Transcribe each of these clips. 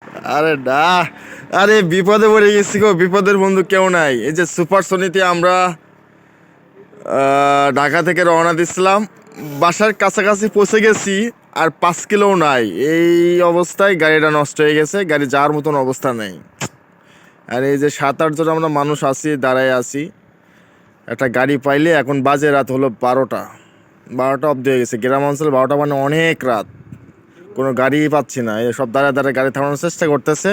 আরে না, আরে বিপদে পড়ে গেছি গো, বিপদের বন্ধু কেউ নাই। এই যে সুপার সোনিতে আমরা ঢাকা থেকে রওনা দিচ্ছিলাম, বাসার কাছাকাছি পৌঁছে গেছি, আর 5 কিলোও নাই। এই অবস্থায় গাড়িটা নষ্ট হয়ে গেছে, গাড়ি যাওয়ার মতন অবস্থা নেই। আর এই যে 7-8 জন আমরা মানুষ আছি, দাঁড়ায় আছি একটা গাড়ি পাইলে। এখন বাজে রাত হলো 12টা অব্দি হয়ে গেছে। গ্রাম অঞ্চলে 12টা মানে অনেক রাত, কোনো গাড়ি পাচ্ছি না। এই সব দাঁড়ায় দাঁড়ায় গাড়ি থামানোর চেষ্টা করতেছে,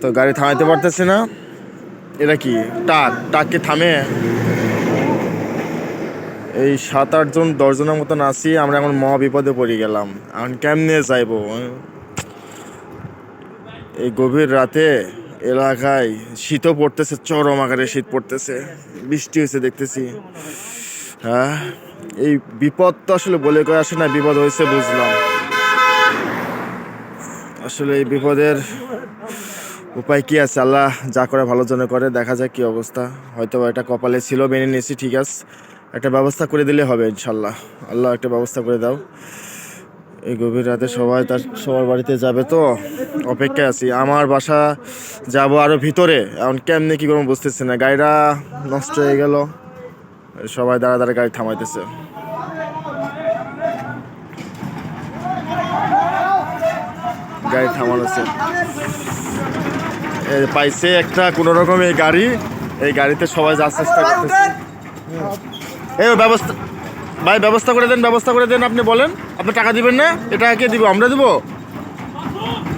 তো গাড়ি থামাইতে পারতেছি না। এটা কি টাক কি থামে? এই 7-8 জন 10 জনের মতন আছি আমরা, এখন মহা বিপদে পড়ে গেলাম। এখন কেমনে যাইবো এই গভীর রাতে? এলাকায় শীতও পড়তেছে, চরম আকারে শীত পড়তেছে, বৃষ্টি হয়েছে দেখতেছি। হ্যাঁ, এই বিপদ তো আসলে বলে কয়ে আসে না, বিপদ হয়েছে বুঝলাম। আসলে এই বিপদের উপায় কি আছে? আল্লাহ যা করে ভালোর জন্য করে, দেখা যায় কি অবস্থা। হয়তো এটা কপালে ছিল, মেনে নিয়েছি, ঠিক আছে। একটা ব্যবস্থা করে দিলে হবে ইনশাল্লাহ। আল্লাহ একটা ব্যবস্থা করে দাও। এই গভীর রাতে সবাই তার সবার বাড়িতে যাবে, তো অপেক্ষায় আছি। আমার বাসা যাব আরও ভিতরে, এখন কেমনে কী করবো বুঝতেছি না। গাড়িটা নষ্ট হয়ে গেল, সবাই দাঁড়া দাঁড়া গাড়ি থামাইতেছে। গাড়ি থামানোছে, পাইছে একটা কোনো রকম এই গাড়ি। এই গাড়িতে সবাই যাওয়ার চেষ্টা করতেছে। এই ব্যবস্থা, ভাই ব্যবস্থা করে দেন, ব্যবস্থা করে দেন। আপনি বলেন, আপনি টাকা দিবেন না? এটা কে দিব? আমরা দিব?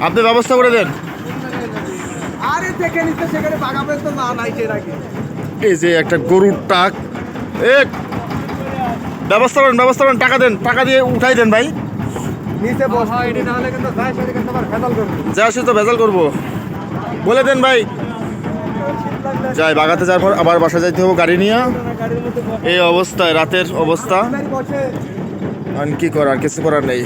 আপনি ব্যবস্থা করে দেন। এই যে একটা গরুর টাক, এ ব্যবস্থা করেন, ব্যবস্থা করেন, টাকা দেন, টাকা দিয়ে উঠাই দেন ভাই। যা আসে তো ভেজাল করবো, বলে দেন ভাই। যাই, বাগাতে যাওয়ার পর আবার বাসা যাইতে হবে গাড়ি নিয়ে। এই অবস্থায়, রাতের অবস্থা, আর কি করার, কিছু করার নেই।